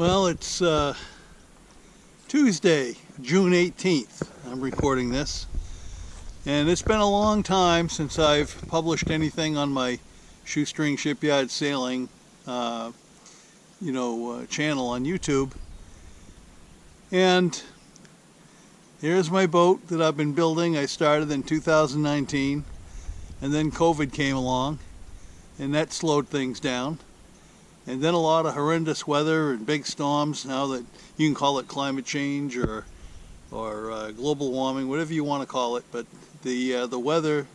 Well, it's Tuesday, June 18th. I'm recording this. And it's been a long time since I've published anything on my Shoestring Shipyard Sailing channel on YouTube. And here's my boat that I've been building. I started in 2019, and then COVID came along, and that slowed things down. And then a lot of horrendous weather and big storms. Now that you can call it climate change or global warming, whatever you want to call it, but the weather,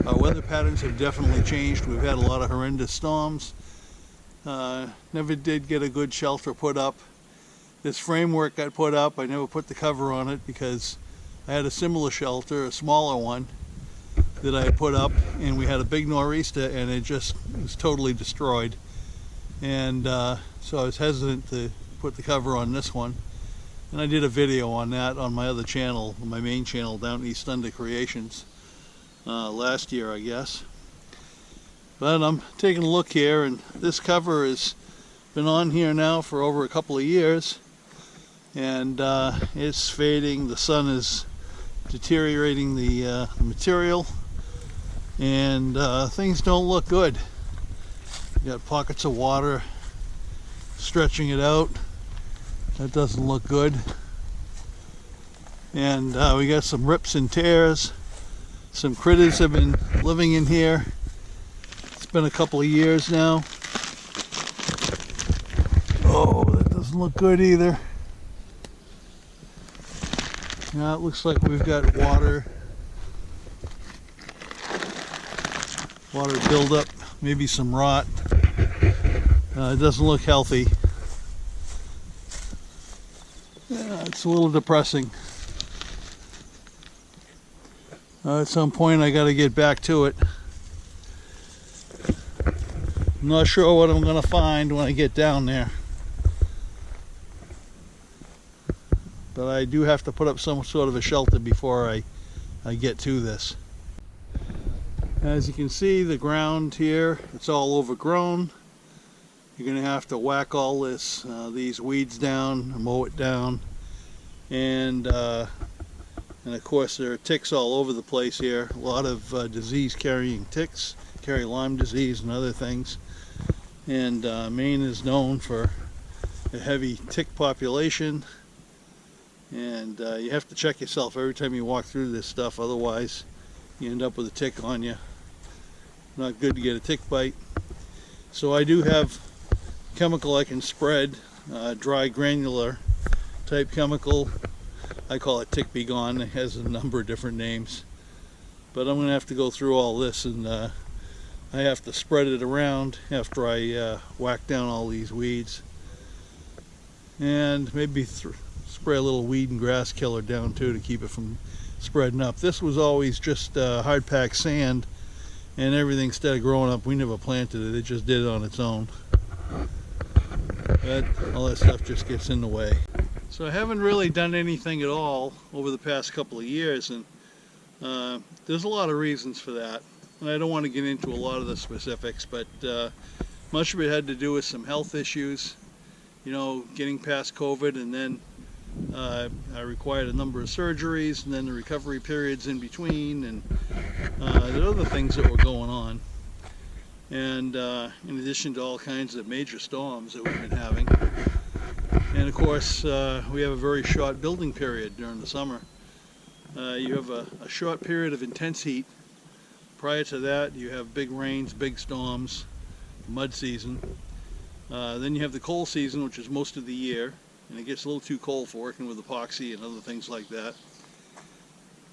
our weather patterns have definitely changed. We've had a lot of horrendous storms. Never did get a good shelter put up. This framework got put up. I never put the cover on it because I had a similar shelter, a smaller one, that I put up, and we had a big nor'easter and it just was totally destroyed. And so I was hesitant to put the cover on this one, and I did a video on that on my other channel, my main channel, Downeast Under Creations, last year, I guess. But I'm taking a look here, and this cover has been on here now for over a couple of years, and it's fading. The sun is deteriorating the material, and things don't look good. Got pockets of water stretching it out. That doesn't look good. And we got some rips and tears. Some critters have been living in here. It's been a couple of years now. Oh, that doesn't look good either. Now it looks like we've got water buildup, maybe some rot. It doesn't look healthy. Yeah, it's a little depressing. At some point I got to get back to it. I'm not sure what I'm going to find when I get down there. But I do have to put up some sort of a shelter before I get to this. As you can see, the ground here, it's all overgrown. You're going to have to whack all these weeds down, mow it down, and of course there are ticks all over the place here. A lot of disease-carrying ticks, carry Lyme disease and other things. And Maine is known for a heavy tick population, and you have to check yourself every time you walk through this stuff, otherwise you end up with a tick on you. Not good to get a tick bite. So I do have chemical I can spread, dry granular type chemical. I call it Tick Be Gone. It has a number of different names, but I'm going to have to go through all this, and I have to spread it around after I whack down all these weeds, and maybe spray a little weed and grass killer down too to keep it from spreading up. This was always just hard packed sand, and everything, instead of growing up, we never planted it. It just did it on its own. But all that stuff just gets in the way. So I haven't really done anything at all over the past couple of years, and there's a lot of reasons for that. And I don't want to get into a lot of the specifics, but much of it had to do with some health issues, getting past COVID, and then I required a number of surgeries, and then the recovery periods in between, and there are other things that were going on. And in addition to all kinds of major storms that we've been having. And of course, we have a very short building period during the summer. You have a short period of intense heat. Prior to that, you have big rains, big storms, mud season. Then you have the cold season, which is most of the year, and it gets a little too cold for working with epoxy and other things like that.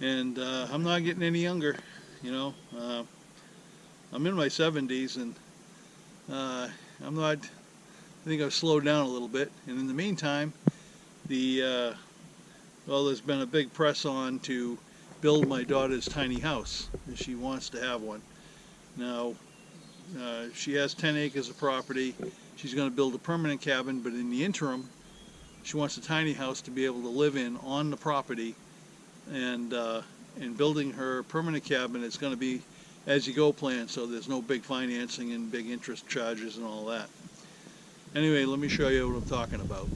And I'm not getting any younger, I'm in my 70s, and I think I've slowed down a little bit. And in the meantime, there's been a big press on to build my daughter's tiny house, and she wants to have one. Now, she has 10 acres of property. She's going to build a permanent cabin, but in the interim, she wants a tiny house to be able to live in on the property. And in building her permanent cabin, it's going to be as-you-go plan, so there's no big financing and big interest charges and all that. Anyway, let me show you what I'm talking about.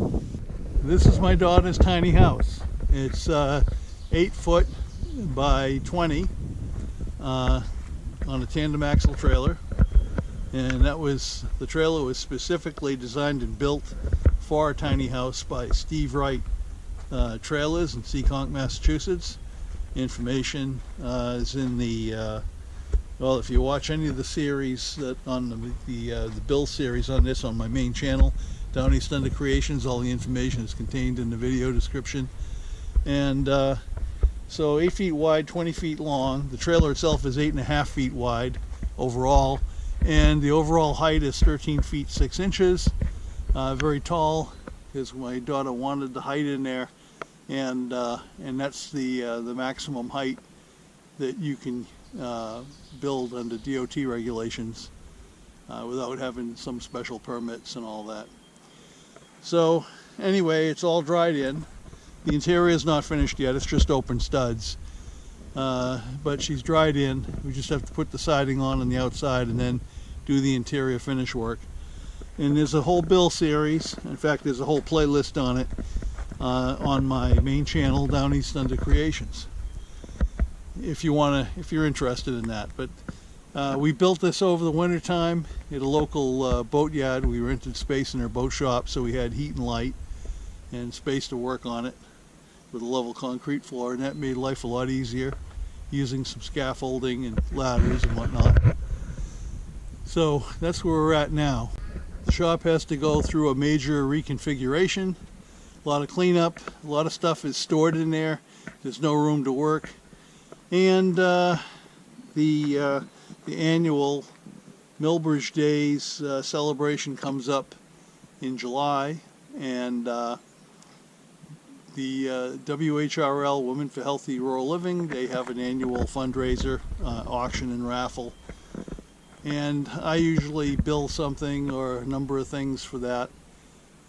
This is my daughter's tiny house. It's 8 foot by 20 on a tandem axle trailer, and the trailer was specifically designed and built for a tiny house by Steve Wright Trailers in Seekonk, Massachusetts. Information is in the well, if you watch any of the series on the Bill series on this on my main channel, Downeast Under Creations, all the information is contained in the video description. And so 8 feet wide, 20 feet long. The trailer itself is 8.5 feet wide overall, and the overall height is 13 feet 6 inches. Very tall, because my daughter wanted the height in there, and that's the maximum height that you can build under DOT regulations without having some special permits and all that. So anyway, it's all dried in. The interior is not finished yet, it's just open studs. But she's dried in. We just have to put the siding on the outside and then do the interior finish work. And there's a whole Bill series. In fact, there's a whole playlist on it on my main channel, Downeast Under Creations, if you're interested in that. But we built this over the winter time at a local boat yard. We rented space in their boat shop, so we had heat and light and space to work on it with a level concrete floor, and that made life a lot easier, using some scaffolding and ladders and whatnot. So that's where we're at now. The shop has to go through a major reconfiguration, a lot of cleanup, a lot of stuff is stored in there, there's no room to work. And the annual Milbridge Days celebration comes up in July, and the WHRL, Women for Healthy Rural Living, they have an annual fundraiser, auction and raffle. And I usually bill something or a number of things for that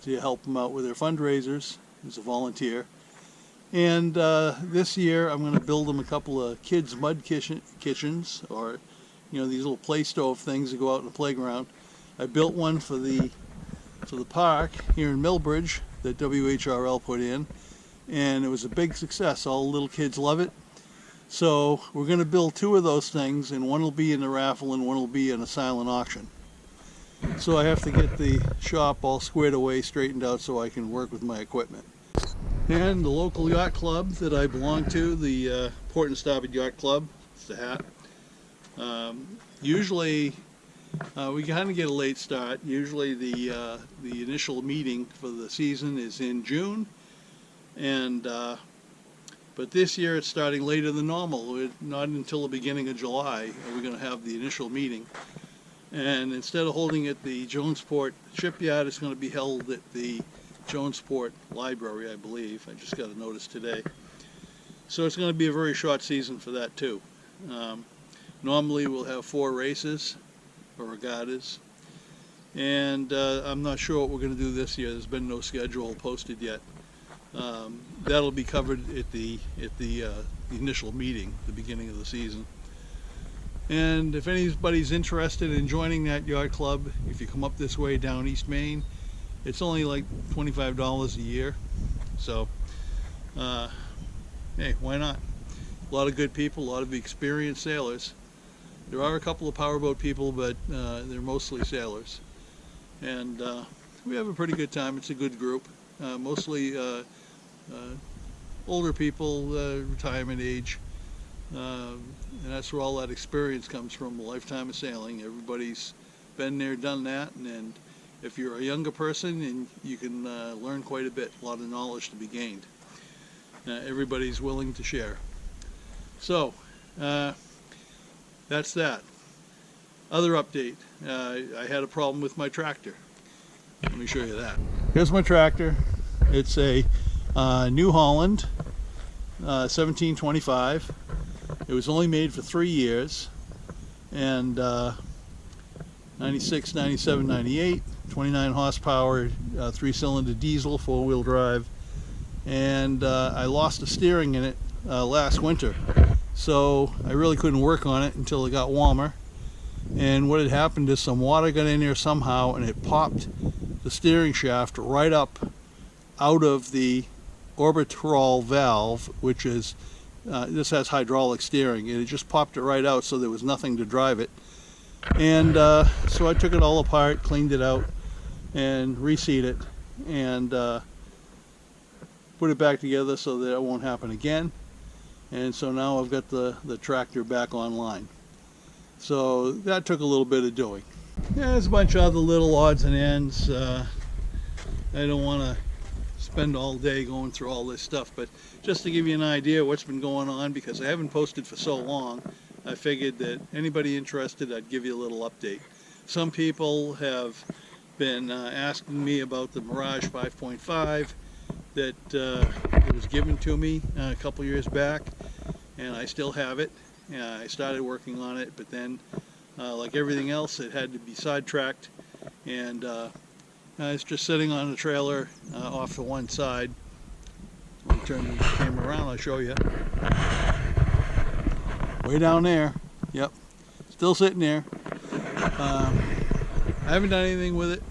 to help them out with their fundraisers as a volunteer. And this year I'm going to build them a couple of kids' mud kitchens, or these little play stove things that go out in the playground. I built one for the park here in Milbridge that WHRL put in, and it was a big success. All the little kids love it. So we're going to build 2 of those things, and one will be in the raffle and one will be in a silent auction. So I have to get the shop all squared away, straightened out, so I can work with my equipment. And the local yacht club that I belong to, the Port and Starboard Yacht Club, it's the hat. Usually we kind of get a late start. Usually the initial meeting for the season is in June, and but this year it's starting later than normal. Not until the beginning of July are we going to have the initial meeting. And instead of holding it at the Jonesport Shipyard, it's going to be held at the Jonesport Library, I believe. I just got a notice today. So it's going to be a very short season for that too. Normally we'll have 4 races or regattas, and I'm not sure what we're going to do this year. There's been no schedule posted yet. That'll be covered at the initial meeting, the beginning of the season. And if anybody's interested in joining that yacht club, if you come up this way down East Maine, it's only like $25 a year. So hey, why not? A lot of good people, a lot of experienced sailors. There are a couple of powerboat people, but they're mostly sailors. And we have a pretty good time. It's a good group. Mostly older people, retirement age. And that's where all that experience comes from, a lifetime of sailing. Everybody's been there, done that, and if you're a younger person, and you can learn quite a bit, a lot of knowledge to be gained. Everybody's willing to share. So that's that. Other update, I had a problem with my tractor. Let me show you that. Here's my tractor. It's a New Holland 1725. It was only made for 3 years, and 96, 97, 98, 29 horsepower, 3-cylinder diesel, 4-wheel drive, and I lost the steering in it last winter, so I really couldn't work on it until it got warmer. And what had happened is some water got in there somehow, and it popped the steering shaft right up out of the orbital valve, which is, this has hydraulic steering, and it just popped it right out, so there was nothing to drive it. And so I took it all apart, cleaned it out, and reseat it, and put it back together so that it won't happen again. And so now I've got the tractor back online. So that took a little bit of doing. Yeah, there's a bunch of other little odds and ends. I don't want to spend all day going through all this stuff, but just to give you an idea of what's been going on, because I haven't posted for so long, I figured that anybody interested, I'd give you a little update. Some people have been asking me about the Mirage 5.5 that it was given to me a couple years back, and I still have it. I started working on it, but then like everything else, it had to be sidetracked, and it's just sitting on the trailer off to one side. Let me turn the camera around, I'll show you. Way down there. Yep, still sitting there. I haven't done anything with it.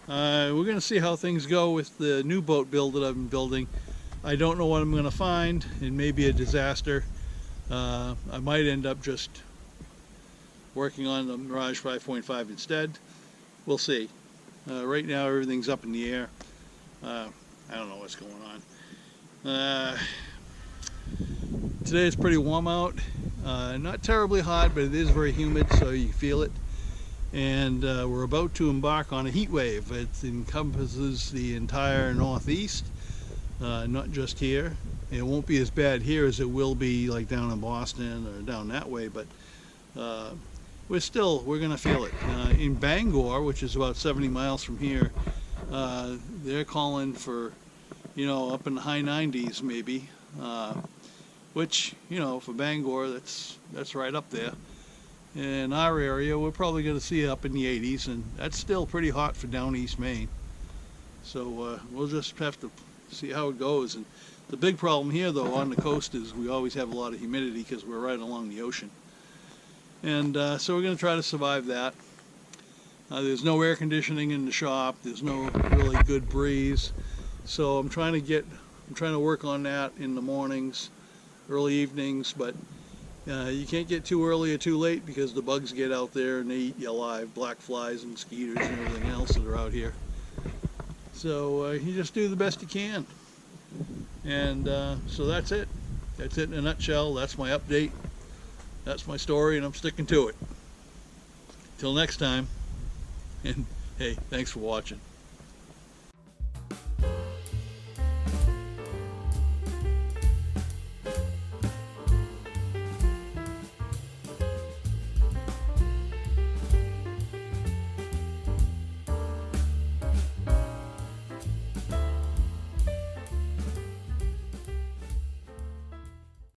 We're going to see how things go with the new boat build that I've been building. I don't know what I'm going to find. It may be a disaster. I might end up just working on the Mirage 5.5 instead. We'll see. Right now everything's up in the air. I don't know what's going on. Today it's pretty warm out. Not terribly hot, but it is very humid, so you feel it. And we're about to embark on a heat wave. It encompasses the entire Northeast, not just here. It won't be as bad here as it will be like down in Boston or down that way, but we're going to feel it. In Bangor, which is about 70 miles from here, they're calling for, up in the high 90s maybe, which, for Bangor, that's right up there. In our area, we're probably going to see it up in the 80s, and that's still pretty hot for Downeast, Maine. So we'll just have to see how it goes. And the big problem here, though, on the coast is we always have a lot of humidity because we're right along the ocean. And so we're going to try to survive that. There's no air conditioning in the shop. There's no really good breeze. So I'm trying to work on that in the mornings, early evenings, but you can't get too early or too late because the bugs get out there and they eat you alive, black flies and mosquitoes and everything else that are out here. So you just do the best you can. And so that's it. That's it in a nutshell. That's my update. That's my story, and I'm sticking to it. Till next time, and hey, thanks for watching.